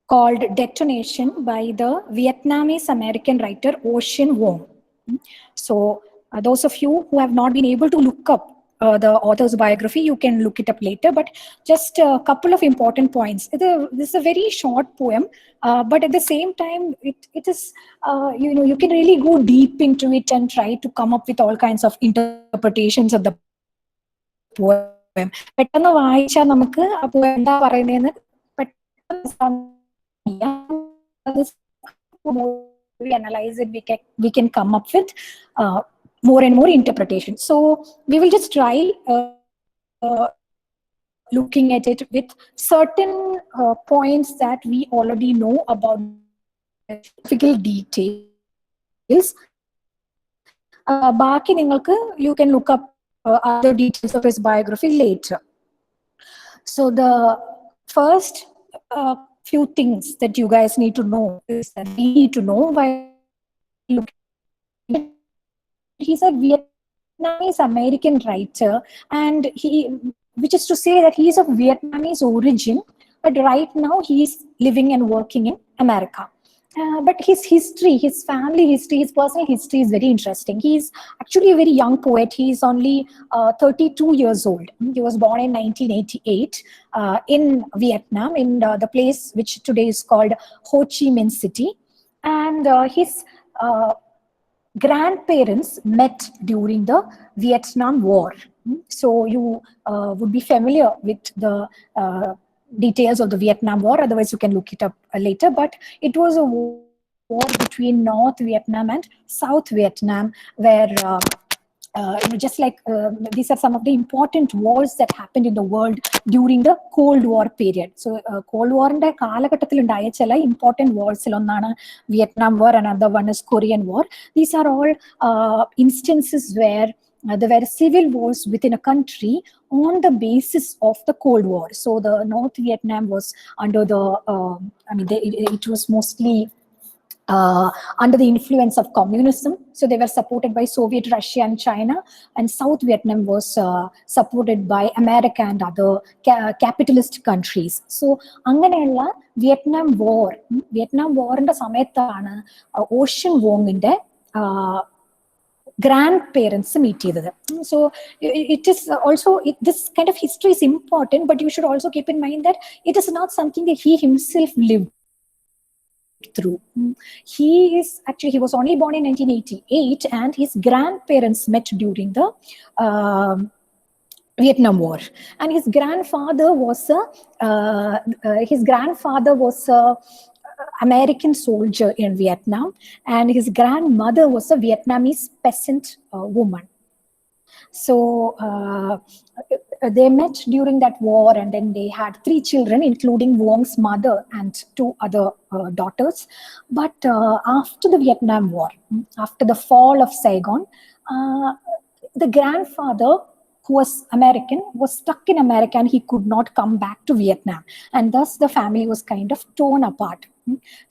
called DetoNation by the Vietnamese American writer Vuong. So those of you who have not been able to look up the author's biography, you can look it up later, but just a couple of important points. This is a very short poem, but at the same time, it is, you can really go deep into it and try to come up with all kinds of interpretations of the poem. പെട്ടെന്ന് വായിച്ചാൽ നമുക്ക് ആ poem എന്താ പറയുന്നതെന്ന് we analyze it, we can come up with more and more interpretation. So we will just try looking at it with certain points that we already know about physical details. Baaki ningalku, you can look up other details of his biography later. So the first few things that you guys need to know is that we need to know while looking. He's a Vietnamese American writer, and which is to say that he is of Vietnamese origin, but right now he is living and working in America. But his history, his family history, his personal history is very interesting. He's actually a very young poet. He's only 32 years old. He was born in 1988 in Vietnam, in the place which today is called Ho Chi Minh City. And his grandparents met during the Vietnam War. So you would be familiar with the details of the Vietnam War, otherwise you can look it up later, but it was a war between North Vietnam and South Vietnam, where just like these are some of the important wars that happened in the world during the Cold War period. So Cold War inde kaalakattathil undaya chela important wars il onnana Vietnam War, another one is Korean War. These are all instances where there were civil wars within a country on the basis of the Cold War. So the North Vietnam was under the, it was mostly under the influence of communism. So they were supported by Soviet Russia and China, and South Vietnam was supported by America and other capitalist countries. So anganeyulla Vietnam War inde samayathana Ocean Vuong inde grandparents meet ചെയ്തത്. So it is also, this kind of history is important, but you should also keep in mind that it is not something that he himself lived through. He was only born in 1988, and his grandparents met during the Vietnam War, and his grandfather was a American soldier in Vietnam, and his grandmother was a Vietnamese peasant woman. So they met during that war, and then they had 3 children, including Vuong's mother and 2 other daughters. But after the Vietnam War, after the fall of Saigon, the grandfather, who was American, was stuck in America, and he could not come back to Vietnam, and thus the family was kind of torn apart.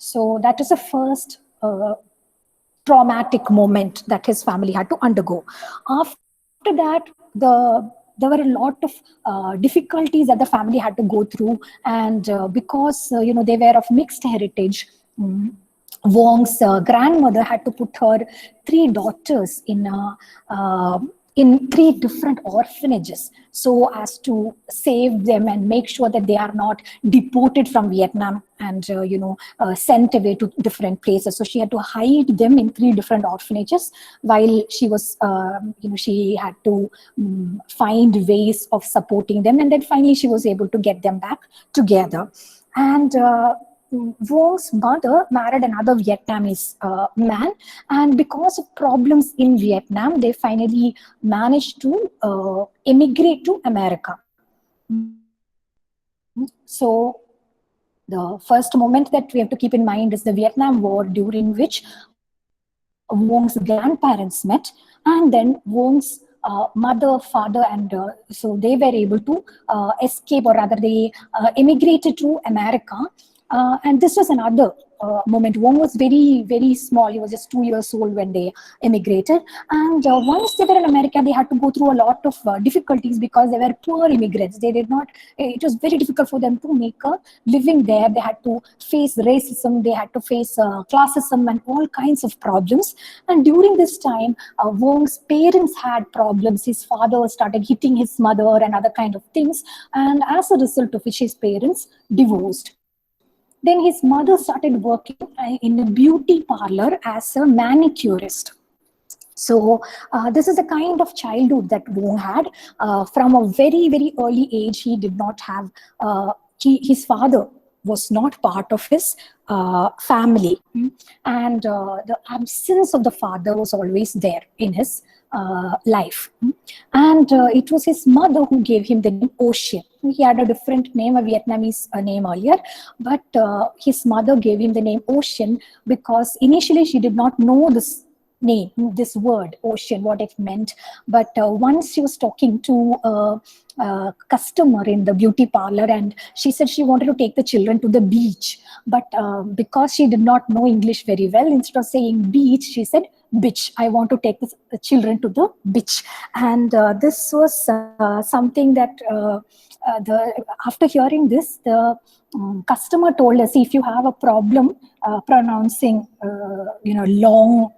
So that is the first traumatic moment that his family had to undergo. After that, there were a lot of difficulties that the family had to go through, and because they were of mixed heritage, Vuong's grandmother had to put her 3 daughters in 3 different orphanages, so as to save them and make sure that they are not deported from Vietnam and sent away to different places. So she had to hide them in 3 different orphanages while she was she had to find ways of supporting them, and then finally she was able to get them back together. And Vuong's mother married another Vietnamese man, and because of problems in Vietnam, they finally managed to emigrate to America. So the first moment that we have to keep in mind is the Vietnam War, during which Vuong's grandparents met, and then Vuong's mother, father, and so they were able to escape, or rather they emigrated to America. And this was another moment. Vuong was very, very small. He was just 2 years old when they emigrated. And once they were in America, they had to go through a lot of difficulties because they were poor immigrants. They did not, it was very difficult for them to make a living there. They had to face racism, they had to face classism and all kinds of problems. And during this time, Vuong's parents had problems. His father started hitting his mother and other kind of things. And as a result of which his parents divorced. Then his mother started working in a beauty parlor as a manicurist. So this is the kind of childhood that Vuong had. From a very, very early age, he did not have, his father was not part of his family. And the absence of the father was always there in his life. And it was his mother who gave him the name Ocean. He had a different name, a Vietnamese name earlier, but his mother gave him the name Ocean because initially she did not know this name, this word ocean, what it meant. But once she was talking to a customer in the beauty parlor, and she said she wanted to take the children to the beach, but because she did not know English very well, instead of saying beach, she said bitch. I want to take the children to the beach. And this was something that after hearing this, the customer told us, if you have a problem pronouncing long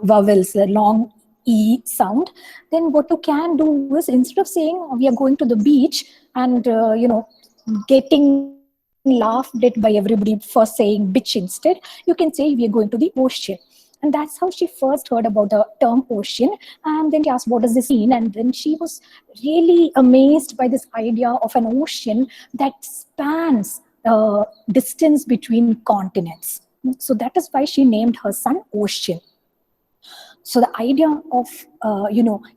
vowels, the long E sound, then what you can do is, instead of saying we are going to the beach and getting laughed at by everybody for saying bitch instead, you can say we are going to the ocean. And that's how she first heard about the term ocean. And then she asked, what does this mean? And then she was really amazed by this idea of an ocean that spans distance between continents. So that is why she named her son Ocean. So the idea of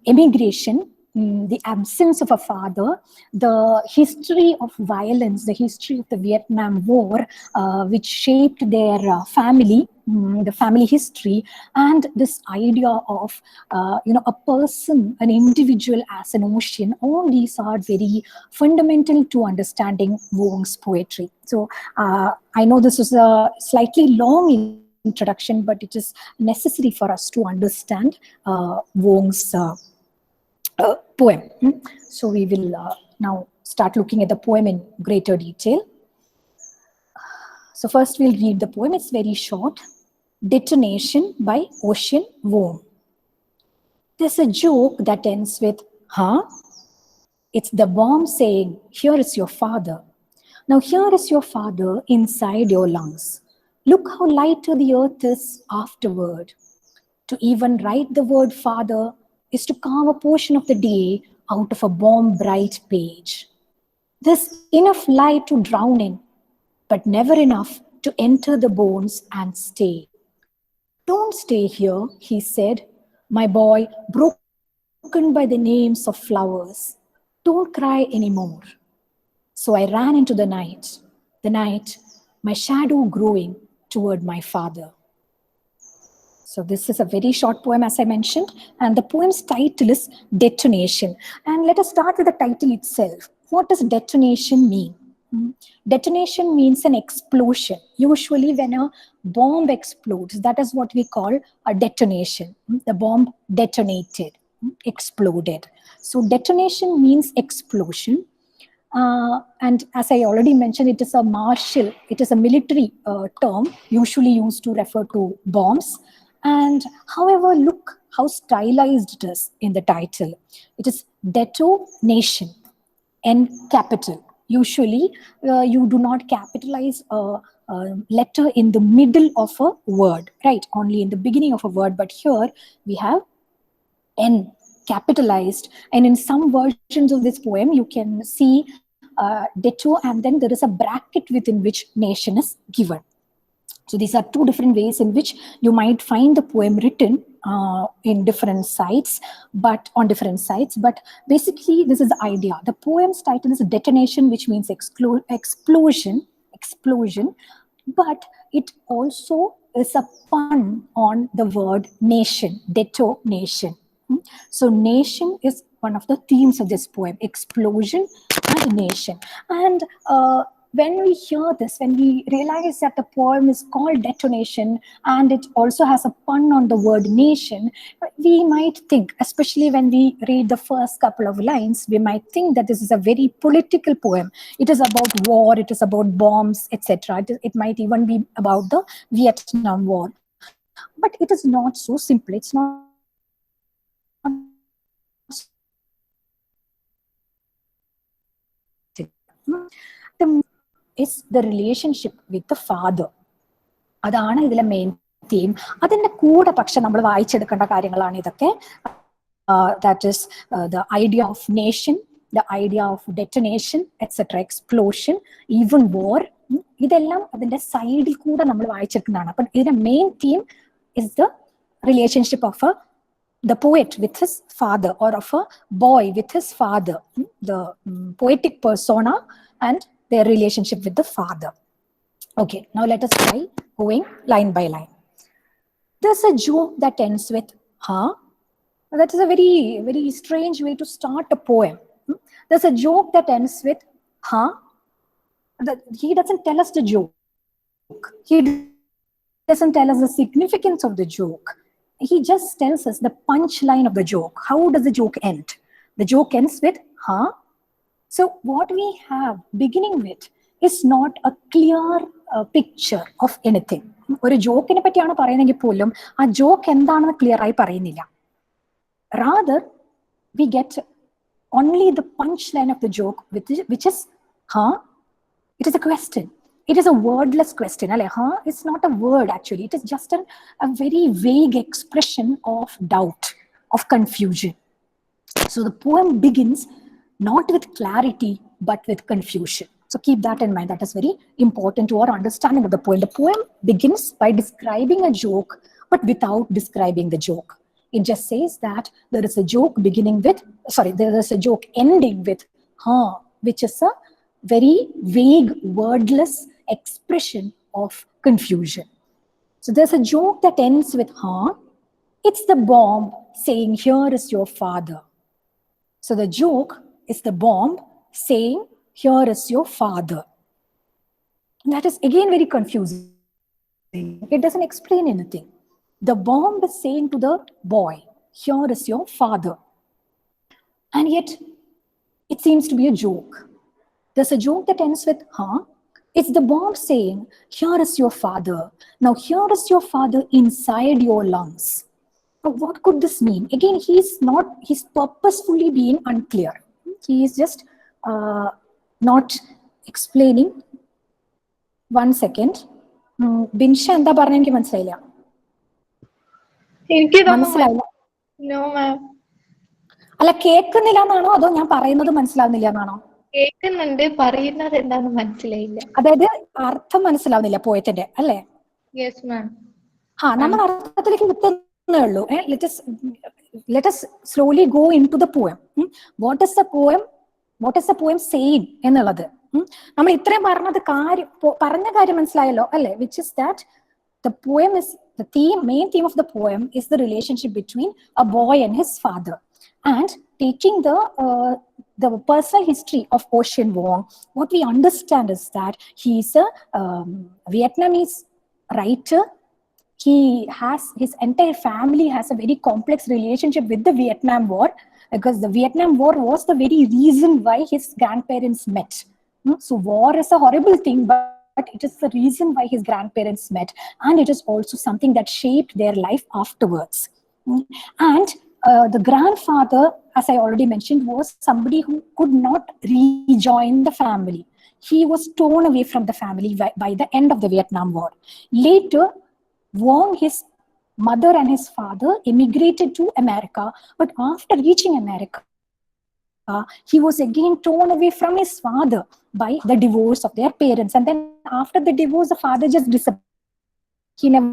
emigration, the absence of a father, the history of violence, the history of the Vietnam War, which shaped their family, the family history, and this idea of a person, an individual as an ocean. All these are very fundamental to understanding Vuong's poetry. So I know this was a slightly long introduction, but it is necessary for us to understand Vuong's poem. So we will now start looking at the poem in greater detail. So first we'll read the poem. It's very short. Detonation by Ocean Vuong. There's a joke that ends with, huh? It's the bomb saying, here is your father. Now here is your father inside your lungs. Look how lighter the earth is afterward. To even write the word father is to carve a portion of the day out of a bomb-bright page. There's enough light to drown in, but never enough to enter the bones and stay. Don't stay here, he said, my boy, broken by the names of flowers. Don't cry anymore. So I ran into the night, my shadow growing toward my father. So this is a very short poem, as I mentioned, and the poem's title is Detonation. And let us start with the title itself. What does detonation mean? Detonation means an explosion. Usually when a bomb explodes, that is what we call a detonation. The bomb detonated, exploded. So detonation means explosion. And as I already mentioned, it is a martial, it is a military term usually used to refer to bombs. And however, look how stylized it is in the title. It is DetoNation, N capital. Usually, you do not capitalize a letter in the middle of a word, right? Only in the beginning of a word. But here we have N capitalized. And in some versions of this poem, you can see deto, and then there is a bracket within which nation is given. So these are two different ways in which you might find the poem written in different sites, but on different sites. But basically, this is the idea. The poem's title is Detonation, which means explosion, but it also is a pun on the word nation, detonation. So nation is one of the themes of this poem, explosion and nation. And when we hear this, when we realize that the poem is called Detonation and it also has a pun on the word nation, we might think, especially when we read the first couple of lines, we might think that this is a very political poem. It is about war, it is about bombs, etc. It might even be about the Vietnam War. But it is not so simple. It's not so straightforward. The main theme is the relationship with the father. അതാണ് ഇതിലെ main theme. അതിൻ്റെ കൂടെ പക്ഷെ നമ്മൾ വായിച്ചെടുക്കേണ്ട കാര്യങ്ങളാണ് ഇതൊക്കെ. That is the idea of nation, the idea of detonation, etc., explosion, even war. ഇതെല്ലാം അതിൻ്റെ സൈഡിൽ കൂടെ നമ്മൾ വായിച്ചെടുക്കുന്നതാണ്. അപ്പം ഇതിന്റെ main theme is the relationship of the poet with his father, or of a boy with his father, the poetic persona and their relationship with the father. Okay, now let us try going line by line. There's a joke that ends with huh. That is a very, very strange way to start a poem. There's a joke that ends with huh. He doesn't tell us the joke. He doesn't tell us the significance of the joke. He just tells us the punchline of the joke. How does the joke end? The joke ends with huh. So what we have beginning with is not a clear picture of anything. ഒരു ജോക്കിനെ പറ്റിയാണ് പറയുന്നതെങ്കിൽ പോലും ആ joke എന്താണെന്ന് clear ആയി പറയുന്നില്ല. Rather, we get only the punchline of the joke, which is huh. It is a question. It is a wordless question. Huh? It's not a word actually. It is just a very vague expression of doubt, of confusion. So the poem begins not with clarity, but with confusion. So keep that in mind. That is very important to our understanding of the poem. The poem begins by describing a joke, but without describing the joke. It just says that there is a joke there is a joke ending with huh, which is a very vague, wordless expression of confusion. So there's a joke that ends with huh. It's the bomb saying, here is your father. So the joke is the bomb saying, here is your father. And that is again very confusing. It doesn't explain anything. The bomb is saying to the boy, here is your father. And yet, it seems to be a joke. There's a joke that ends with huh. It's the bomb saying, here is your father. Now, here is your father inside your lungs. Now, what could this mean? Again, he's purposefully being unclear. He is just not explaining. One second. Binsha എന്താ പറഞ്ഞ എനിക്ക് മനസ്സിലായില്ല. മനസ്സിലായില്ല. അല്ല, കേൾക്കുന്നില്ല എന്നാണോ അതോ ഞാൻ പറയുന്നത് മനസ്സിലാവുന്നില്ല എന്നാണോ? കേൾക്കുന്നുണ്ട്, പറയുന്നത് എന്താണെന്ന് മനസ്സിലായില്ല. അതായത് അർത്ഥം മനസ്സിലാവുന്നില്ല പോയറ്റിന്റെ, അല്ലേ? Yes ma'am. നമ്മൾ അർത്ഥത്തിലേക്ക് എത്തുന്നേ ഉള്ളൂ. Let us slowly go into the poem. What is the poem saying എന്നുള്ളത് നമ്മൾ ഇത്രയും പറഞ്ഞ കാര്യം മനസ്സിലായല്ലോ, അല്ലേ? Which is that the poem is main theme of the poem is the relationship between a boy and his father. And taking the personal history of Ocean Vuong, what we understand is that he is a Vietnamese writer. His entire family has a very complex relationship with the Vietnam War, because the Vietnam War was the very reason why his grandparents met. So war is a horrible thing, but it is the reason why his grandparents met, and it is also something that shaped their life afterwards. And the grandfather, as I already mentioned, was somebody who could not rejoin the family. He was torn away from the family by the end of the Vietnam War. Later, Vuong, his mother and his father, immigrated to America, but after reaching America, he was again torn away from his father by the divorce of their parents. And then after the divorce, the father just disappeared. He never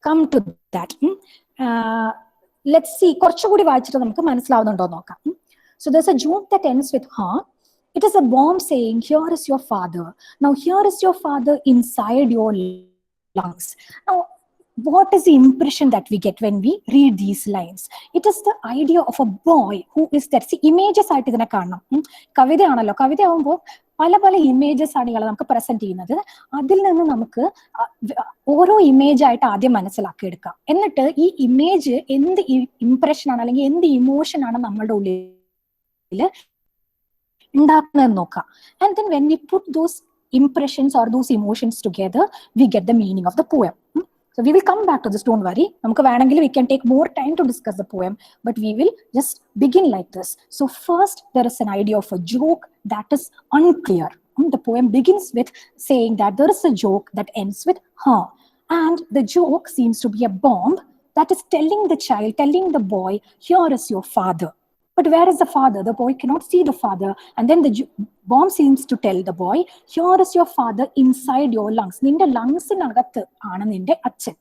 come to that. Let's see. കുറച്ചുകൂടി വായിച്ചിട്ട് നമുക്ക് മനസ്സിലാവുന്നുണ്ടോ നോക്കാം. So there's a joke that ends with huh. It is a bomb saying, here is your father. Now here is your father inside your lungs. Now what is the impression that we get when we read these lines? It is the idea of a boy who is there. See, images ആയിട്ട് ഇതിനെ കാണണം. കവിതയാണല്ലോ, കവിതയാവുമ്പോൾ പല പല images ആണ് ഇയാൾ നമുക്ക് present ചെയ്യുന്നത്. അതിൽ നിന്ന് നമുക്ക് ഓരോ ഇമേജ് ആയിട്ട് ആദ്യം മനസ്സിലാക്കി എടുക്കാം. എന്നിട്ട് ഈ ഇമേജ് എന്ത് ഇംപ്രഷൻ ആണ് അല്ലെങ്കിൽ എന്ത് ഇമോഷൻ ആണ് നമ്മളുടെ ഉള്ളിൽ ഉണ്ടാക്കുന്നതെന്ന് നോക്കാം. And then when we put those impressions or those emotions together, we get the meaning of the poem. So we will come back to this, don't worry. നമുക്ക് വേണമെങ്കിൽ we can take more time to discuss the poem, but we will just begin like this. So first, there is an idea of a joke that is unclear. The poem begins with saying that there is a joke that ends with huh. And the joke seems to be a bomb that is telling the child, telling the boy, here is your father. But where is the father? The boy cannot see the father. And then the bomb seems to tell the boy, here is your father inside your lungs. Ninde lungs nagathu aanu ninde achan.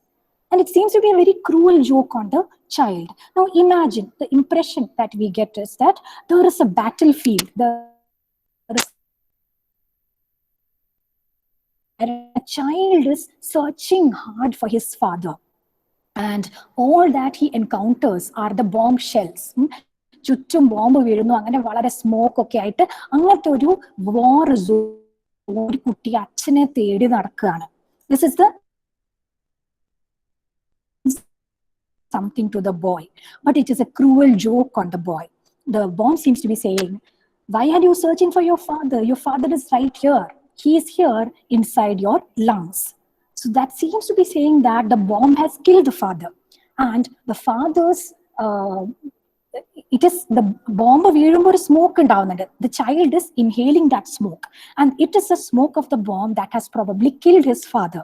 And it seems to be a very cruel joke on the child. Now imagine the impression that we get is that there is a battlefield. A child is searching hard for his father. And all that he encounters are the bomb shells. ചുറ്റും bomb വീഴുന്നു, അങ്ങനെ വളരെ smoke ഒക്കെ ആയിട്ട് അങ്ങനത്തെ ഒരു വാർ zone ഒരു കുട്ടി അച്ഛനെ തേടി നടക്കുകയാണ്. This is the something to the boy, but it is a cruel joke on the boy. The bomb seems to be saying, why are you searching for your father? Your father is right here. He is here inside your lungs. So that seems to be saying that the bomb has killed the father, and the father's it is the bomb വീഴുമ്പോൾ ഒരു smoke ഉണ്ടാവുന്നുണ്ട്. The child is inhaling that smoke, and it is the smoke of the bomb that has probably killed his father.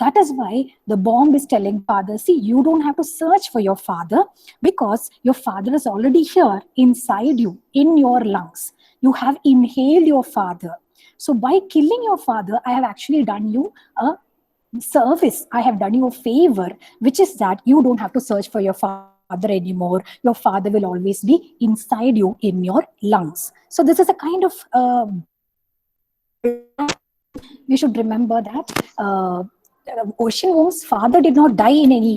That is why the bomb is telling father, see, you don't have to search for your father because your father is already here inside you, in your lungs. You have inhaled your father. So by killing your father, I have actually done you a service. I have done you a favor, which is that you don't have to search for your father anymore. Your father will always be inside you in your lungs. So this is a kind of we should remember that Ocean Vuong's father did not die in any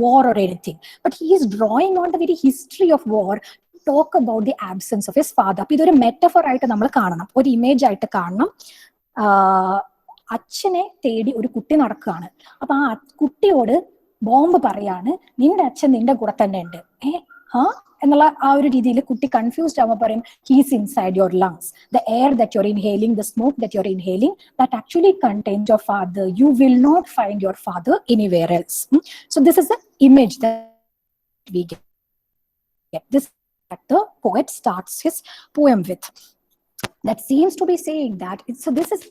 war or anything, but he is drawing on the very history of war to talk about the absence of his father. അപ്പോൾ ഇതൊരു metaphor ആയിട്ട് നമ്മൾ കാണണം, ഒരു image ആയിട്ട് കാണണം. അച്ഛനെ തേടി ഒരു കുട്ടി നടക്കുകയാണ്. അപ്പൊ ആ കുട്ടിയോട് ബോംബ് പറയാണ്, നിന്റെ അച്ഛൻ നിന്റെ കൂടെ തന്നെ ഉണ്ട്. എന്നുള്ള ആ ഒരു രീതിയിൽ കുട്ടി കൺഫ്യൂസ്ഡ് ആവുമ്പോൾ പറയും, he's inside your lungs. The air that your inhaling, the smoke that your inhaling, that actually contains your father. You will not find your father anywhere else. So this is the image that we get. This that the poet starts his poem with. That seems to be saying that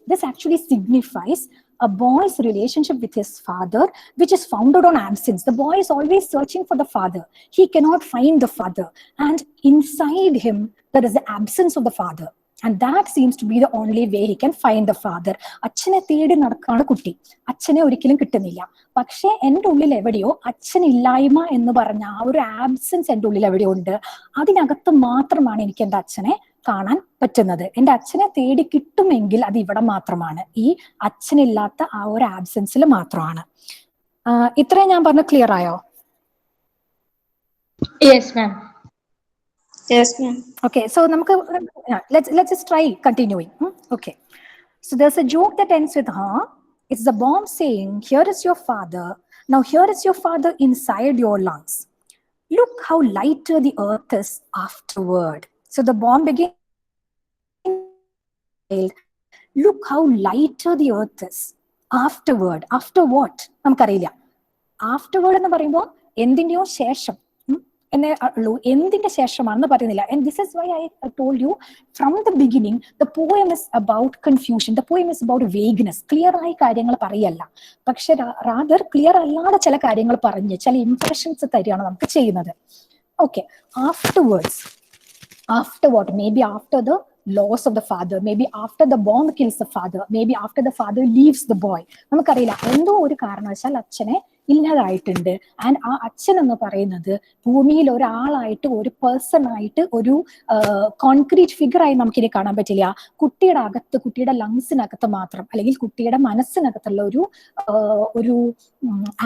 this actually signifies a boy's relationship with his father, which is founded on absence. The boy is always searching for the father. He cannot find the father, and inside him there is the absence of the father, and that seems to be the only way he can find the father. അച്ഛനെ തേടി നടക്കാണ് കുട്ടി, അച്ഛനെ ഒരിക്കലും കിട്ടുന്നില്ല. പക്ഷെ എൻ്റെ ഉള്ളിൽ എവിടെയോ അച്ഛനില്ലായ്മ എന്ന് പറഞ്ഞ ആ ഒരു ആബ്സെൻസ് എൻ്റെ ഉള്ളിൽ എവിടെയോ ഉണ്ട്. അതിനകത്ത് മാത്രമാണ് എനിക്ക് എൻ്റെ അച്ഛനെ കാണാൻ പറ്റുന്നത്. എൻ്റെ അച്ഛനെ തേടി കിട്ടുമെങ്കിൽ അത് ഇവിടെ മാത്രമാണ്, ഈ അച്ഛനില്ലാത്ത ആ ഒരു ആബ്സെൻസിൽ മാത്രമാണ്. ഇത്രയും ഞാൻ പറഞ്ഞ ക്ലിയർ ആയോ? Yes, ma'am. Yes, ma'am. Okay, so let's just try continuing. Okay, so there's a joke that ends with huh. It's the bomb saying, here is your father. Now here is your father inside your lungs. Look how lighter the earth is afterward. So the bomb begins, look how lighter the earth is afterward. After what? നമുക്കറിയില്ല. Afterward എന്ന് പറയുമ്പോൾ എന്തിന്റെയോ ശേഷം എന്നേ ഉള്ളൂ, എന്തിന്റെ ശേഷമാണെന്ന് പറയുന്നില്ല. And this is why I told you from the beginning, the poem is about confusion. The poem is about vagueness. Clear ആയി കാര്യങ്ങൾ പറയല്ല, പക്ഷെ റാദർ ക്ലിയർ അല്ലാതെ ചില കാര്യങ്ങൾ പറഞ്ഞ് ചില ഇംപ്രഷൻസ് തരികയാണ് നമുക്ക് ചെയ്യുന്നത്. Okay, afterwards. After what? Maybe after the loss of the father, maybe after the bomb kills the father, maybe after the father leaves the boy. നമുക്കറിയില്ല, എന്തോ ഒരു കാരണവശാൽ അച്ഛനെ ഇല്ലാതായിട്ടുണ്ട്. ആൻഡ് ആ അച്ഛൻ എന്ന് പറയുന്നത് ഭൂമിയിൽ ഒരാളായിട്ട്, ഒരു പേഴ്സൺ ആയിട്ട്, ഒരു കോൺക്രീറ്റ് ഫിഗർ ആയി നമുക്കിനി കാണാൻ പറ്റില്ല. കുട്ടിയുടെ അകത്ത്, കുട്ടിയുടെ ലങ്സിനകത്ത് മാത്രം, അല്ലെങ്കിൽ കുട്ടിയുടെ മനസ്സിനകത്തുള്ള ഒരു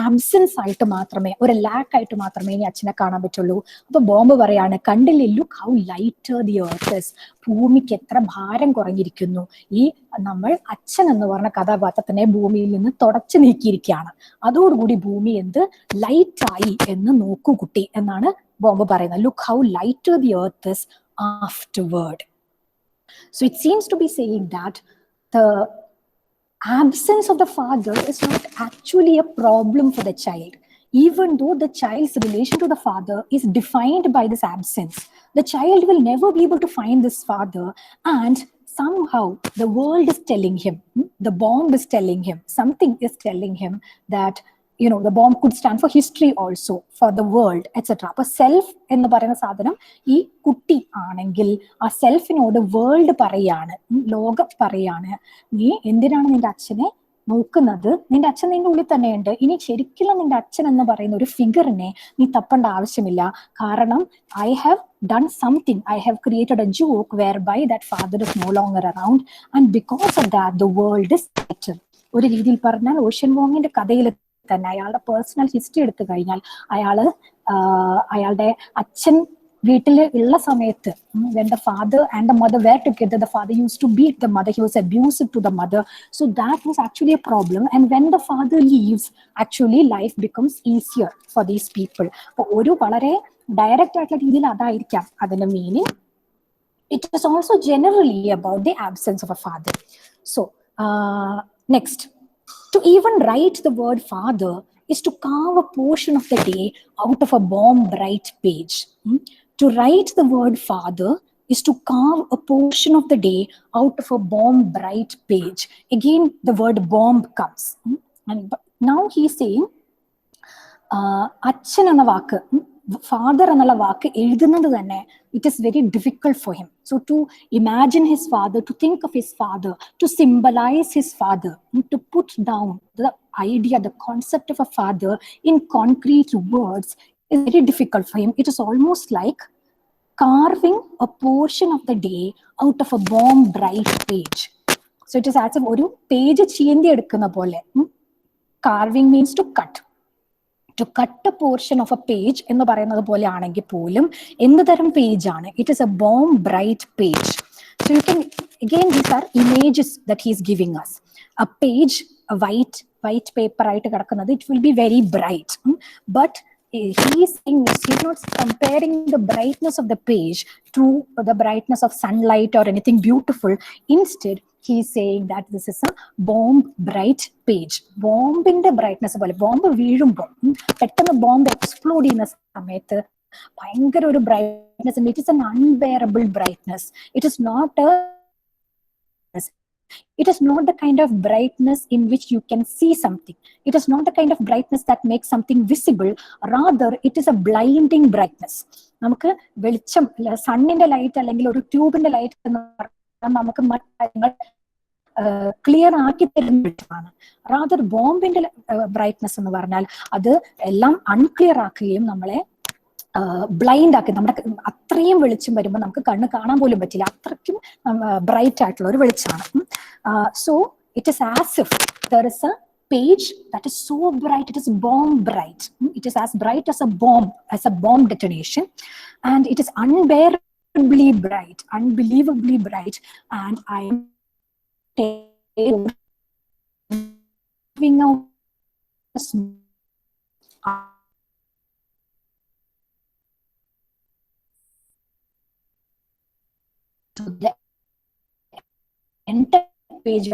ആബ്സെൻസ് ആയിട്ട് മാത്രമേ, ഒരു ലാക്ക് ആയിട്ട് മാത്രമേ ഇനി അച്ഛനെ കാണാൻ പറ്റുള്ളൂ. അപ്പൊ ബോംബ് പറയാണ്, കണ്ടില്ലേ, look how lighter the earth is, ഭൂമിക്ക് എത്ര ഭാരം കുറഞ്ഞിരിക്കുന്നു. ഈ നമ്മൾ അച്ഛൻ എന്ന് പറഞ്ഞ കഥാപാത്രത്തിനെ ഭൂമിയിൽ നിന്ന് തുടച്ചു നീക്കിയിരിക്കുകയാണ്. അതോടുകൂടി ഭൂമി എന്ത് ലൈറ്റായി എന്ന് നോക്കൂ കുട്ടി എന്നാണ് ബോംബ് പറയുന്നത്. Look how lighter the earth is afterward. So it seems to be saying that the absence of the father is not actually a problem for the child, even though the child's relation to the father is defined by this absence. The child will never be able to find this father, and somehow the world is telling him, the bomb is telling him, something is telling him that, you know, the bomb could stand for history also, for the world, etc. അപ്പൊ self എന്ന് പറയുന്ന സാധനം ഈ കുട്ടി ആണെങ്കിൽ ആ സെൽഫിനോട് world പറയാണ്, ലോകം പറയാണ്, നീ എന്തിനാണ് നിന്റെ അച്ഛനെ നോക്കുന്നത്, നിന്റെ അച്ഛൻ നിന്റെ ഉള്ളിൽ തന്നെയുണ്ട്, ഇനി ശരിക്കുള്ള നിന്റെ അച്ഛൻ എന്ന് പറയുന്ന ഒരു ഫിഗറിനെ നീ തപ്പേണ്ട ആവശ്യമില്ല. കാരണം I have done something, I have created a joke whereby that father is no longer around, and because of that the world is better. ഒരു രീതിയിൽ പറഞ്ഞാൽ ഓഷ്യൻ വോങ്ങിന്റെ കഥയിൽ തന്നെ അയാളുടെ പേഴ്സണൽ ഹിസ്റ്ററി എടുത്തു കഴിഞ്ഞാൽ അയാളുടെ അച്ഛൻ വീട്ടിൽ ഉള്ള സമയത്ത്, when the father and the mother were together, the father used to beat the mother, he was abusive to the mother, so that was actually a problem. And when the father leaves, actually life becomes easier for these people. അപ്പോൾ ഒരു വളരെ direct ആയിട്ടുള്ള രീതിയിൽ അതായിരിക്കാം അതിന്റെ meaning. It is also generally about the absence of a father. So next, to even write the word father is to carve a portion of the day out of a bomb bright page. To write the word father is to carve a portion of the day out of a bomb bright page. Again, the word bomb comes. And now he is saying, അച്ഛൻ എന്ന വാക്ക്, father എന്നുള്ള വാക്ക് എഴുതുന്നത് തന്നെ, it is very difficult for him. So to imagine his father, to think of his father, to symbolize his father, to put down the idea, the concept of a father in concrete words is very difficult for him. It is almost like carving a portion of the day out of a bomb bright page. So it is as if ഒരു page ചീന്തി എടുക്കുന്ന പോലെ. Carving means to cut. To cut a portion of a page എന്ന് പറയുന്നത് പോലെ ആണെങ്കിൽ പോലും എന്ത് തരം പേജ് ആണ്? It is a bomb bright page. So you can, again, these are images that he is giving us. A page, a white paper ആയിട്ട് കിടക്കുന്നത്, it will be very bright, but he is saying he's not comparing the brightness of the page to the brightness of sunlight or anything beautiful. Instead, he is saying that this is a bomb bright page. ബോംബിന്റെ brightness പോലെ, bomb വീഴുമ്പോൾ പെട്ടെന്ന് bomb explode ചെയ്യുന്ന സമയത്ത് ഭയങ്കര ഒരു brightness, it is an unbearable brightness. It is not the kind of brightness in which you can see something. It is not the kind of brightness that makes something visible. Rather, it is a blinding brightness. നമുക്ക് വെളിച്ചം, സണ്ണിന്റെ light അല്ലെങ്കിൽ ഒരു ട്യൂബിന്റെ light എന്ന് പറഞ്ഞാൽ നമുക്ക് മറ്റു കാര്യങ്ങൾ clear ആക്കി തരുന്നതാണ്. റാദർ ബോംബിന്റെ ബ്രൈറ്റ്നസ് എന്ന് പറഞ്ഞാൽ അത് എല്ലാം അൺക്ലിയർ ആക്കുകയും നമ്മളെ ബ്ലൈൻഡ് ആക്കി, നമ്മുടെ അത്രയും വെളിച്ചം വരുമ്പോൾ നമുക്ക് കണ്ണ് കാണാൻ പോലും പറ്റില്ല, അത്രയ്ക്കും ബ്രൈറ്റ് ആയിട്ടുള്ള ഒരു വെളിച്ചമാണ്. So it is as if there is A page that is so bright, it is bomb bright. It is as bright as a bomb detonation, and it is unbearably bright, unbelievably bright. And I am giving out to the entire page.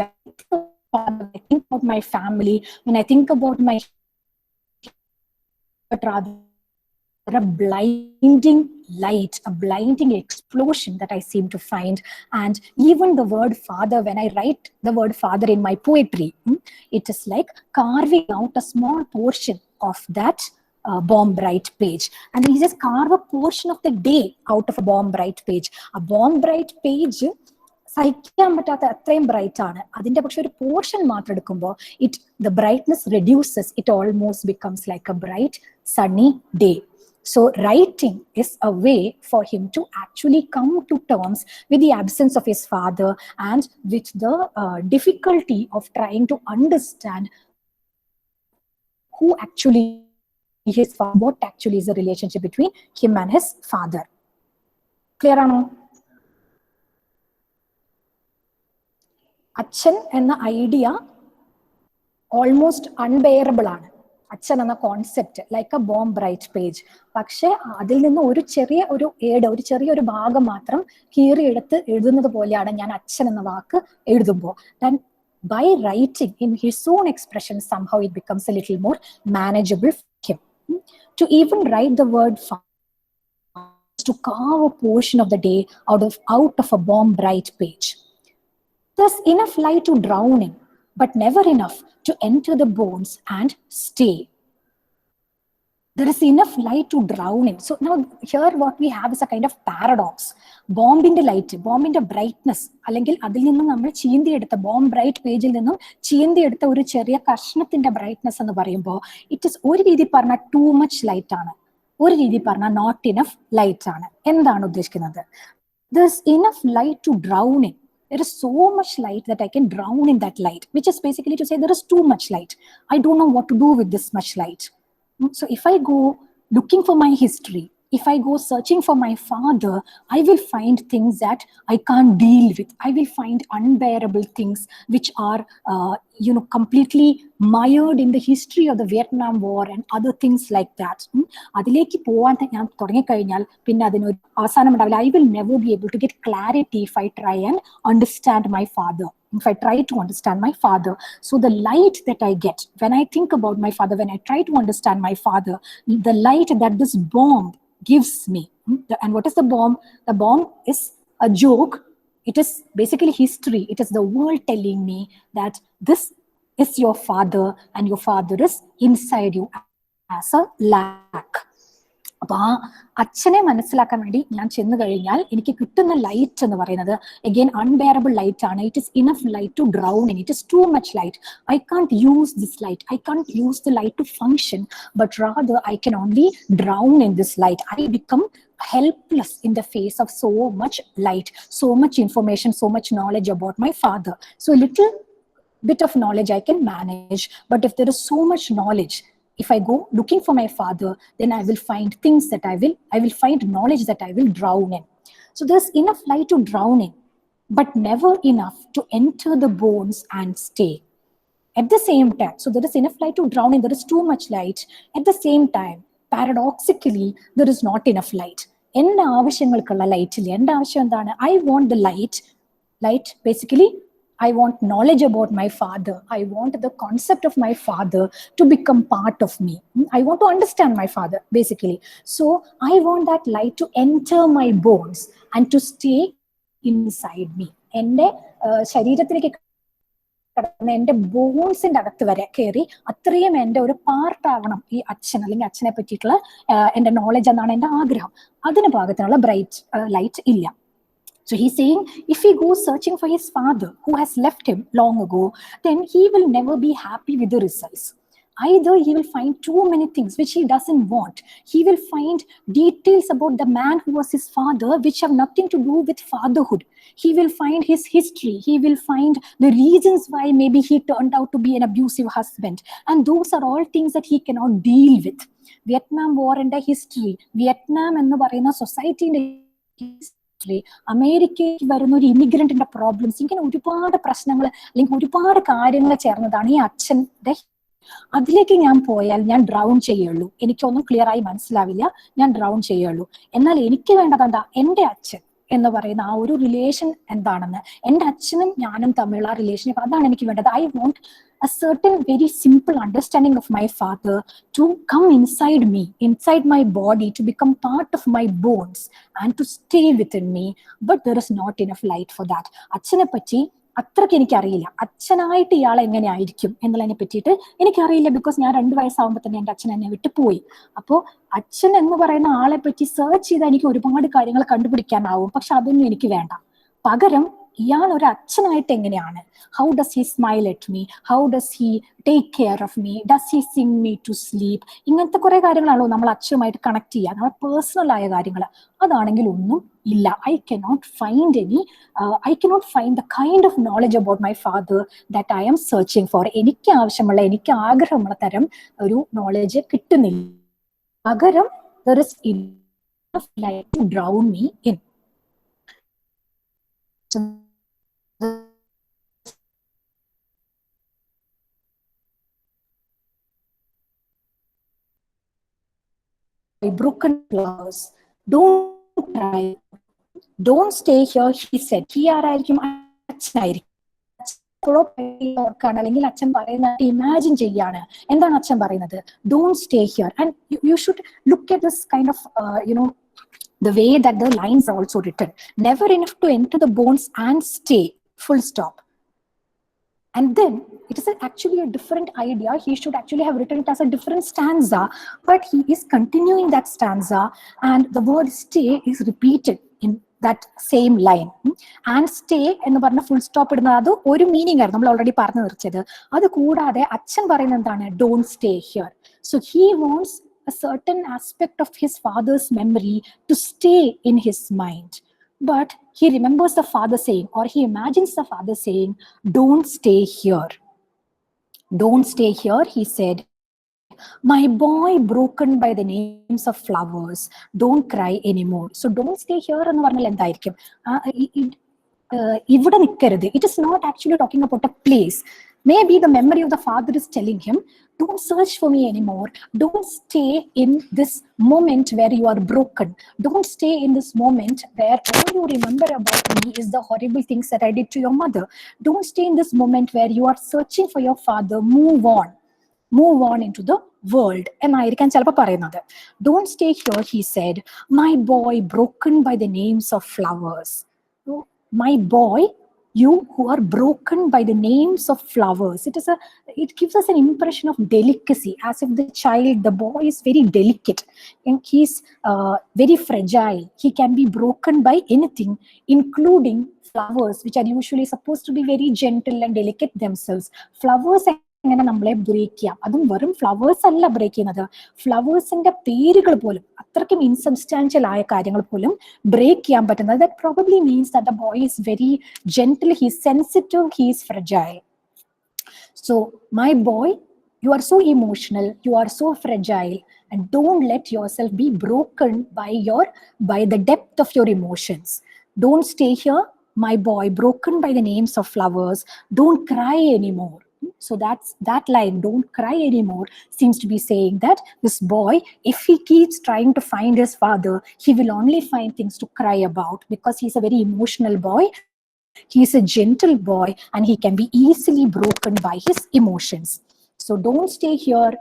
When I think about my family, when I think about my, but rather a blinding light, a blinding explosion that I seem to find. And even the word father, when I write the word father in my poetry, it is like carving out a small portion of that bomb bright page. And then he just carve a portion of the day out of a bomb bright page. A bomb bright page സഹിക്കാൻ പറ്റാത്ത അത്രയും bright ആണ്. അതിന്റെ പക്ഷെ ഒരു portion മാത്രം എടുക്കുമ്പോൾ the brightness reduces, it almost becomes like a bright sunny day. So writing is a way for him to actually come to terms with the absence of his father and with the difficulty of trying to understand who actually his father, what actually is the relationship between him and his father. Clear ആണോ? അച്ഛൻ എന്ന idea almost unbearable ആണ്. അച്ഛൻ എന്ന concept like A bomb bright page. പക്ഷെ അതിൽ നിന്ന് ഒരു ചെറിയൊരു ഭാഗം മാത്രം കീറിയെടുത്ത് എഴുതുന്നത് പോലെയാണ് ഞാൻ അച്ഛൻ എന്ന വാക്ക് എഴുതുമ്പോൾ. By writing in his own expression, somehow it becomes a little more manageable for him. To even write the word to carve a portion of the day out of a bomb bright page. There's enough light to drown in, but never enough to enter the bones and stay. There is enough light to drown in. So now here what we have is a kind of paradox. ബോംബിന്റെ light, ബോംബിന്റെ brightness, അല്ലെങ്കിൽ അതിൽ നിന്നും നമ്മൾ ചീന്തിയെടുത്ത bomb bright പേജിൽ നിന്നും ചീന്തിയെടുത്ത ഒരു ചെറിയ കഷ്ണത്തിന്റെ ബ്രൈറ്റ്നസ് എന്ന് പറയുമ്പോൾ ഇറ്റ് ഇസ് ഒരു രീതി പറഞ്ഞാൽ ടു മച്ച് ലൈറ്റ് ആണ്, ഒരു രീതി പറഞ്ഞാൽ നോട്ട് ഇനഫ് ലൈറ്റ് ആണ്. എന്താണ് ഉദ്ദേശിക്കുന്നത്? There's enough light to drown in. There is so much light that I can drown in that light, which is basically to say there is too much light. I don't know what to do with this much light. So if I go looking for my history, if I go searching for my father, I will find things that I can't deal with. I will find unbearable things which are, completely mired in the history of the Vietnam War and other things like that. അതിലേക്ക് പോവാൻ ഞാൻ തുടങ്ങിക്കഴിഞ്ഞാൽ പിന്നെ അതിനൊരു അവസാനം ഉണ്ടാവില്ല. I will never be able to get clarity if I try and understand my father. If I try to understand my father. So the light that I get when I think about my father, when I try to understand my father, the light that this bomb gives me. And what is the bomb? The bomb is a joke. It is basically history. It is the world telling me that this is your father and your father is inside you as a lack. അപ്പൊ ആ അച്ഛനെ മനസ്സിലാക്കാൻ വേണ്ടി ഞാൻ ചെന്ന് കഴിഞ്ഞാൽ എനിക്ക് കിട്ടുന്ന ലൈറ്റ് എന്ന് പറയുന്നത് അഗെയിൻ അൺബെയറബിൾ ലൈറ്റ് ആണ്. It is enough light to drown in. It is too much light. I can't use this light. I can't use the light to function, but rather I can only drown in this light. I become helpless in the face of so much light, so much information, so much knowledge about my father. So a little bit of knowledge I can manage, but if there is so much knowledge, if I go looking for my father, then I will find things that I will find knowledge that I will drown in. So there's enough light to drown in, but never enough to enter the bones and stay. At the same time, so there is enough light to drown in, there is too much light. At the same time, paradoxically, there is not enough light. എൻ്റെ ആവശ്യങ്ങൾക്കുള്ള ലൈറ്റില്ല. എൻ്റെ ആവശ്യം എന്താണ്? I want the light basically I want knowledge about my father. I want the concept of my father to become part of me. I want to understand my father, basically. So I want that light to enter my bones and to stay inside me. എൻ്റെ ശരീരത്തിലേക്ക് എൻ്റെ ബോൺസിന്റെ അകത്ത് വരെ കയറി അത്രയും എൻ്റെ ഒരു പാർട്ടാകണം ഈ അച്ഛൻ, അല്ലെങ്കിൽ അച്ഛനെ പറ്റിയിട്ടുള്ള എൻ്റെ നോളജ് എന്നാണ് എൻ്റെ ആഗ്രഹം. അതിന് പാകത്തിനുള്ള ബ്രൈറ്റ് ലൈറ്റ് ഇല്ല. So he's saying if he goes searching for his father who has left him long ago, then he will never be happy with the results. Either he will find too many things which he doesn't want. He will find details about the man who was his father which have nothing to do with fatherhood. He will find his history. He will find the reasons why maybe he turned out to be an abusive husband. And those are all things that he cannot deal with. Vietnam War and the history. Vietnam ennu parayna society inde അമേരിക്കയിൽ വരുന്ന ഒരു ഇമിഗ്രന്റിന്റെ problems, ഇങ്ങനെ ഒരുപാട് പ്രശ്നങ്ങൾ അല്ലെങ്കിൽ ഒരുപാട് കാര്യങ്ങൾ ചേർന്നതാണ് ഈ അച്ഛൻ്റെ. അതിലേക്ക് ഞാൻ പോയാൽ ഞാൻ ഡ്രൗൺ ചെയ്യുള്ളൂ. എനിക്കൊന്നും ക്ലിയർ ആയി മനസ്സിലാവില്ല, ഞാൻ ഡ്രൗൺ ചെയ്യുള്ളൂ. എന്നാൽ എനിക്ക് വേണ്ടത് എന്താ? എൻ്റെ അച്ഛൻ എന്ന് പറയുന്ന ആ ഒരു റിലേഷൻ എന്താണെന്ന്, എൻ്റെ അച്ഛനും ഞാനും തമ്മിലുള്ള ആ റിലേഷൻഷിപ്പ്, അതാണ് എനിക്ക് വേണ്ടത്. I want a certain very simple understanding of my father to come inside me, inside my body, to become part of my bones and to stay within me. But there is not enough light for that. അച്ഛനെ പറ്റി അത്രയ്ക്ക് എനിക്കറിയില്ല. അച്ഛനായിട്ട് ഇയാൾ എങ്ങനെയായിരിക്കും എന്നുള്ളതിനെ പറ്റിയിട്ട് എനിക്കറിയില്ല. Because ഞാൻ 2 വയസ്സാകുമ്പോൾ തന്നെ എൻ്റെ അച്ഛൻ എന്നെ വിട്ടു പോയി. അപ്പോൾ അച്ഛൻ എന്ന് പറയുന്ന ആളെ പറ്റി സെർച്ച് ചെയ്താൽ എനിക്ക് ഒരുപാട് കാര്യങ്ങൾ കണ്ടുപിടിക്കാനാവും. പക്ഷെ അതൊന്നും എനിക്ക് വേണ്ട. പകരം ഇയാൾ ഒരു അച്ഛനായിട്ട് എങ്ങനെയാണ്, how does he smile at me, how does he take care of me, does he sing me to sleep, ഇങ്ങനത്തെ കുറെ കാര്യങ്ങളാണല്ലോ നമ്മൾ അച്ഛനുമായിട്ട് കണക്ട് ചെയ്യുക, നമ്മുടെ പേഴ്സണൽ ആയ കാര്യങ്ങൾ. അതാണെങ്കിൽ ഒന്നും ഇല്ല. I cannot find the kind of knowledge about my father that I M searching for. എനിക്ക് ആവശ്യമുള്ള, എനിക്ക് ആഗ്രഹമുള്ള തരം ഒരു നോളജ് കിട്ടുന്നില്ല. പകരം there is enough light to drown me in. So broken flowers, don't cry, don't stay here, he said. He ആരായിരിക്കും? അച്ഛനായിരിക്കും. ഓർക്കാണ്, അല്ലെങ്കിൽ അച്ഛൻ പറയുന്നത് ഇമാജിൻ ചെയ്യാണ്. എന്താണ് അച്ഛൻ പറയുന്നത്? Don't stay here. And you should look at this kind of the way that the lines are also written. Never enough to enter the bones and stay, full stop. And then it is actually a different idea. He should actually have written it as a different stanza, but he is continuing that stanza, and the word stay is repeated in that same line. And stay എന്ന് പറഞ്ഞ full stop ഇടുന്നത് അത് ഒരു meaning ആയിരുന്നു, നമ്മൾ already പറഞ്ഞു നിർച്ചത്. അത് കൂടാതെ അച്ഛൻ പറയുന്നത് എന്താണ്? Don't stay here. So he wants a certain aspect of his father's memory to stay in his mind. But he remembers the father saying, or he imagines the father saying, don't stay here. Don't stay here, he said. My boy broken by the names of flowers, don't cry anymore. So don't stay here എന്ന് പറഞ്ഞാൽ എന്തായിരിക്കും? ഇവിടെ നിൽക്കരുത്. It is not actually talking about a place. Maybe the memory of the father is telling him, don't search for me anymore. Don't stay in this moment where you are broken. Don't stay in this moment where all you remember about me is the horrible things that I did to your mother. Don't stay in this moment where you are searching for your father. Move on into the world. എന്നായിരിക്കാം ചിലപ്പോൾ പറയുന്നത്. Don't stay here, he said. My boy broken by the names of flowers. My boy, you who are broken by the names of flowers. It gives us an impression of delicacy, as if the boy is very delicate, and he's very fragile. He can be broken by anything, including flowers, which are usually supposed to be very gentle and delicate themselves. Flowers എങ്ങനെ നമ്മളെ break ചെയ്യാം? അതും വെറും flowers അല്ല break ചെയ്യുന്നത്, ഫ്ലവേഴ്സിന്റെ പേരുകൾ പോലും, അത്രയ്ക്കും ഇൻസബ്സ്റ്റാൻഷ്യൽ ആയ കാര്യങ്ങൾ പോലും ബ്രേക്ക് ചെയ്യാൻ പറ്റുന്നത്. That probably means that the boy is very gentle, he is sensitive, he is fragile. So my boy, you are so emotional, you are so fragile, and don't let yourself be broken by the depth of your emotions. Don't stay here, my boy, broken by the names of flowers. Don't cry anymore. So that line, don't cry anymore, seems to be saying that this boy, if he keeps trying to find his father, he will only find things to cry about, because he's a very emotional boy. He is a gentle boy, and he can be easily broken by his emotions. So don't stay here,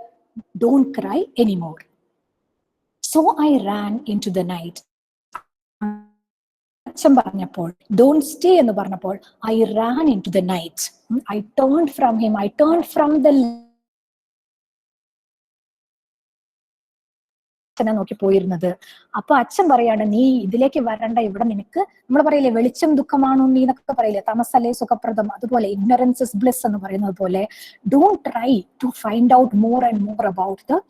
don't cry anymore. So I ran into the night. അച്ഛൻ പറഞ്ഞപ്പോൾ, don't stay എന്ന് പറഞ്ഞപ്പോൾ, I ran in to the night. I turned from him, I turned from the അച്ഛനെ നോക്കി പോയിരുന്നത്. അപ്പൊ അച്ഛൻ പറയാണ്, നീ ഇതിലേക്ക് വരണ്ട, ഇവിടെ നിനക്ക്, നമ്മൾ പറയില്ലേ വെളിച്ചം ദുഃഖമാണോ നീ എന്നൊക്കെ പറയില്ലേ, തമസല്ലേ സുഖപ്രദം, അതുപോലെ ഇഗ്നറൻസ് ഇസ് ബ്ലിസ് എന്ന് പറയുന്നത് പോലെ, don't try to find out more and more about the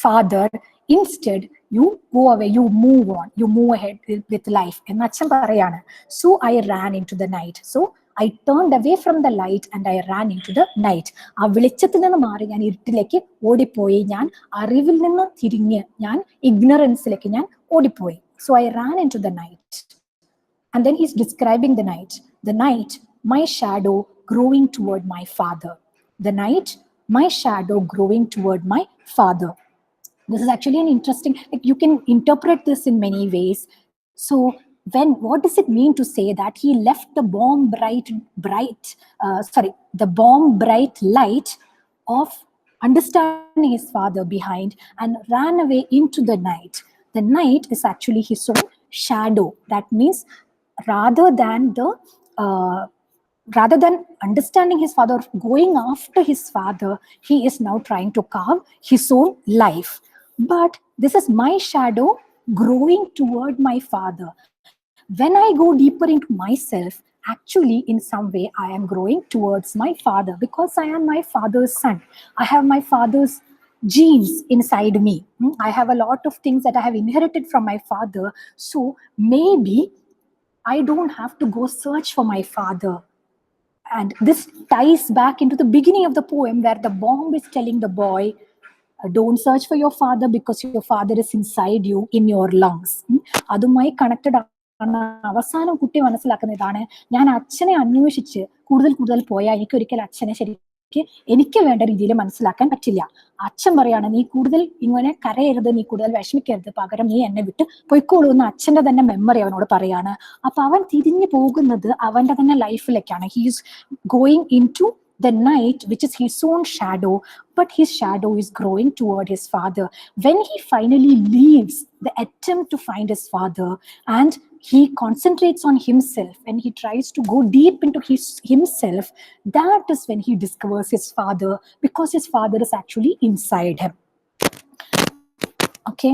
father. Instead, you go away, you move on, you move ahead with life. എന്ന് അച്ഛൻ പറയാണ്. So I ran into the night. So I turned away from the light and I ran into the night. ആ വെളിച്ചത്തിൽ നിന്ന് മാറി ഞാൻ ഇരുട്ടിലേക്ക് ഓടിപ്പോയി. ഞാൻ അറിവിൽ നിന്ന് തിരിഞ്ഞ് ഞാൻ ഇഗ്നറൻസിലേക്ക് ഞാൻ ഓടിപ്പോയി. So I ran into the night. And then he's describing the night. The night, my shadow growing toward my father. The night, my shadow growing toward my father. This is actually an interesting, like, you can interpret this in many ways. So what does it mean to say that he left the bomb bright light of understanding his father behind and ran away into the night? The night is actually his own shadow. That means rather than understanding his father, going after his father, he is now trying to carve his own life. But this is my shadow growing toward my father. when I go deeper into myself, actually in some way I am growing towards my father, because I am my father's son. I have my father's genes inside me. I have a lot of things that I have inherited from my father. So maybe I don't have to go search for my father. And this ties back into the beginning of the poem, where the bomb is telling the boy, don't search for your father because your father is inside you, in your lungs. അതുമായി connected ആണ്. അവസാനം കുട്ടി മനസ്സിലാക്കുന്ന ഇതാണ്, ഞാൻ അച്ഛനെ അന്വേഷിച്ച് കൂടുതൽ കൂടുതൽ പോയാൽ എനിക്ക് ഒരിക്കലും അച്ഛനെ ശരിക്ക് എനിക്ക് വേണ്ട രീതിയിൽ മനസ്സിലാക്കാൻ പറ്റില്ല. അച്ഛൻ പറയാണ്, നീ കൂടുതൽ ഇങ്ങനെ കരയരുത്, നീ കൂടുതൽ വിഷമിക്കരുത്, പകരം നീ എന്നെ വിട്ട് പൊയ്ക്കോളൂ എന്ന് അച്ഛന്റെ തന്നെ മെമ്മറി അവനോട് പറയാണ്. അപ്പൊ അവൻ തിരിഞ്ഞു പോകുന്നത് അവന്റെ തന്നെ ലൈഫിലേക്കാണ്. He's going into the night, which is his own shadow, but his shadow is growing toward his father. When he finally leaves the attempt to find his father and he concentrates on himself and he tries to go deep into himself, that is when he discovers his father, because his father is actually inside him. Okay,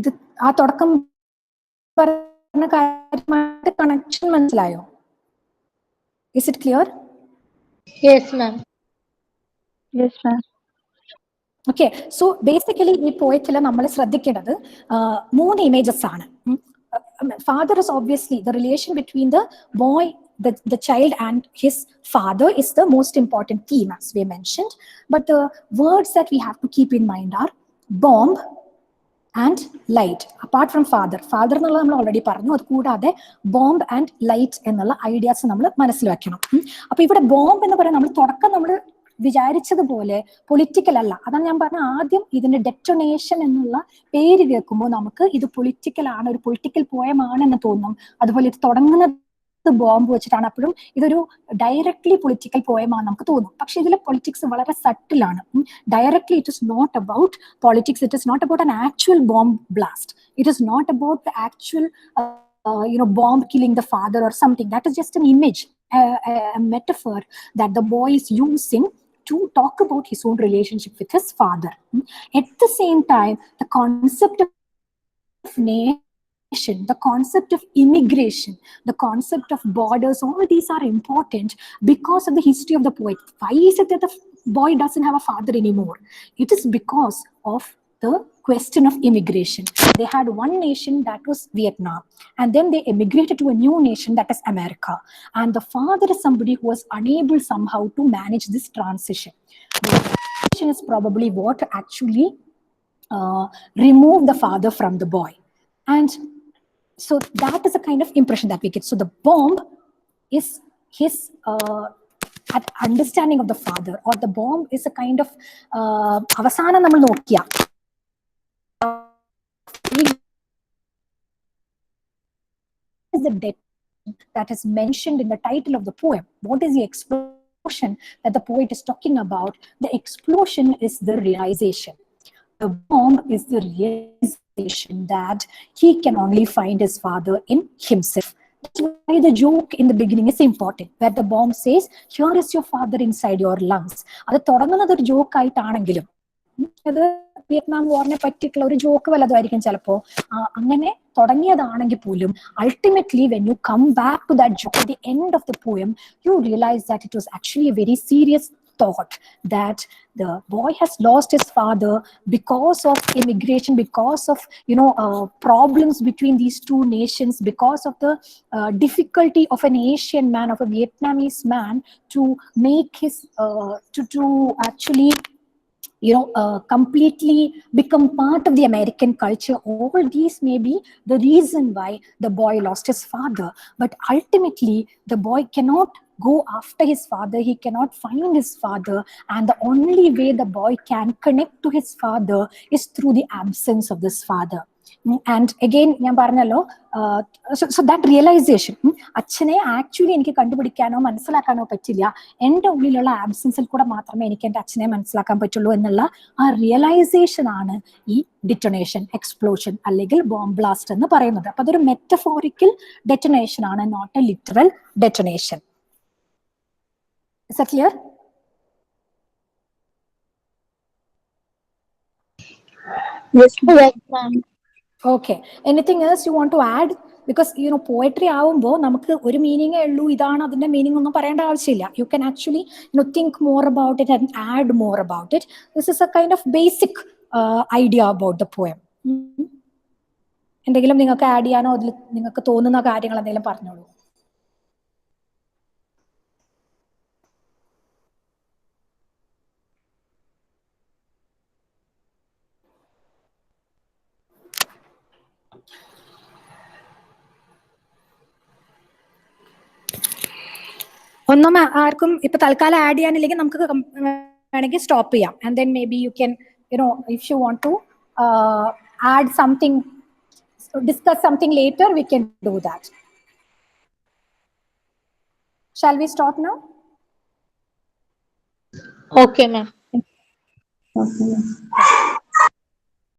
ഇത് ആ തുടക്കം പറഞ്ഞ കാര്യമായിട്ട് connection മനസ്സിലായോ? Is it clear? Yes, ma'am. Yes, ma'am. Okay, so basically ഈ പോയറ്റിൽ നമ്മൾ ശ്രദ്ധിക്കേണ്ടത് 3 images ആണ്. Father is obviously the relation between the boy, the child and his father is the most important theme, as we mentioned. But the words that we have to keep in mind are bomb and light. Apart from father എന്നുള്ളത് നമ്മൾ already പറഞ്ഞു. അത് കൂടാതെ bomb and light എന്നുള്ള ideas നമ്മൾ മനസ്സിൽ വെക്കണം. അപ്പൊ ഇവിടെ ബോംബ് എന്ന് പറയുന്നത് നമ്മൾ തുടക്കം നമ്മൾ വിചാരിച്ചതുപോലെ പൊളിറ്റിക്കൽ അല്ല. അതാണ് ഞാൻ പറഞ്ഞ ആദ്യം ഇതിന്റെ ഡെറ്റോനേഷൻ എന്നുള്ള പേര് കേൾക്കുമ്പോൾ നമുക്ക് ഇത് പൊളിറ്റിക്കൽ ആണ്, ഒരു പൊളിറ്റിക്കൽ പോയമാണെന്ന് തോന്നും. അതുപോലെ ഇത് തുടങ്ങുന്നത് ബോംബ് വെച്ചിട്ടാണ്, അപ്പോഴും ഇതൊരു ഡയറക്ട്ലി പൊളിറ്റിക്കൽ പോയമാണെന്ന് നമുക്ക് തോന്നും. പക്ഷെ ഇതിലെ പൊളിറ്റിക്സ് വളരെ സട്ടിലാണ്. Directly it is not about politics, it is not about an actual bomb blast, it is not about the actual bomb killing the father or something. That is just an image, a metaphor that the boy is using to talk about his own relationship with his father. At the same time, the concept of nation, the concept of immigration, the concept of borders, all these are important because of the history of the poet. Why is it that the boy doesn't have a father anymore? It is because of the question of immigration. They had one nation, that was Vietnam, and then they emigrated to a new nation, that is America. And the father is somebody who was unable somehow to manage this transition. The transition is probably what actually removed the father from the boy. And so that is a kind of impression that we get. So the bomb is his at understanding of the father, or the bomb is a kind of avasana nammal nokkiya is the death that is mentioned in the title of the poem. What is the explosion that the poet is talking about? The explosion is the realization. The bomb is the realization that he can only find his father in himself. That's why the joke in the beginning is important, where the bomb says, here is your father inside your lungs. അത് തുടങ്ങുന്നത് ഒരു joke ആയിട്ടാണെങ്കിലും അത് Vietnam വാറിനെ പറ്റിയിട്ടുള്ള ഒരു joke വല്ലതായിരിക്കും ചിലപ്പോ. അങ്ങനെ തുടങ്ങിയതാണെങ്കിൽ പോലും ultimately when you come back to that joke at the end of the poem, you realize that it was actually a very serious thought, that the boy has lost his father because of immigration, because of problems between these two nations, because of the difficulty of an Asian man, of a Vietnamese man, to make his to actually completely become part of the American culture. All these may be the reason why the boy lost his father. But ultimately, the boy cannot go after his father. He cannot find his father. And the only way the boy can connect to his father is through the absence of this father. And again, ഞാൻ പറഞ്ഞല്ലോ, so that realization, അച്ഛനെ actually എനിക്ക് കണ്ടുപിടിക്കാനോ മനസ്സിലാക്കാനോ പറ്റില്ല, എൻ്റെ ഉള്ളിലുള്ള ആബ്സെൻസിൽ കൂടെ മാത്രമേ എനിക്ക് എൻ്റെ അച്ഛനെ മനസ്സിലാക്കാൻ പറ്റുള്ളൂ എന്നുള്ള ആ റിയലൈസേഷൻ ആണ് ഈ ഡിറ്റൊനേഷൻ, എക്സ്പ്ലോഷൻ അല്ലെങ്കിൽ ബോംബ് ബ്ലാസ്റ്റ് എന്ന് പറയുന്നത്. അപ്പൊ അതൊരു മെറ്റഫോറിക്കൽ ഡെറ്റൊനേഷൻ ആണ്, not a literal detonation. Is that clear? Yes, ma'am. Okay. Anything else you want to add because poetry ആവുമ്പോൾ നമുക്ക് ഒരു മീനിങ്ങേ ഉള്ളൂ, ഇതാണ് അതിന്റെ മീനിങ് ഒന്നും പറയേണ്ട ആവശ്യമില്ല. You can actually think more about it and add more about it. This is a kind of basic idea about the poem. എന്തെങ്കിലും നിങ്ങൾക്ക് ആഡ് ചെയ്യാനോ അതിൽ നിങ്ങൾക്ക് തോന്നുന്ന കാര്യങ്ങൾ എന്തെങ്കിലും പറഞ്ഞോളൂ. ഒന്നും ആർക്കും ഇപ്പൊ തൽക്കാലം ആഡ് ചെയ്യാനില്ലെങ്കിൽ നമുക്ക് വേണമെങ്കിൽ സ്റ്റോപ്പ് ചെയ്യാം. And then maybe you can if you want to add something, discuss something later, we can do that. Shall we stop now? Okay, ma'am. Okay.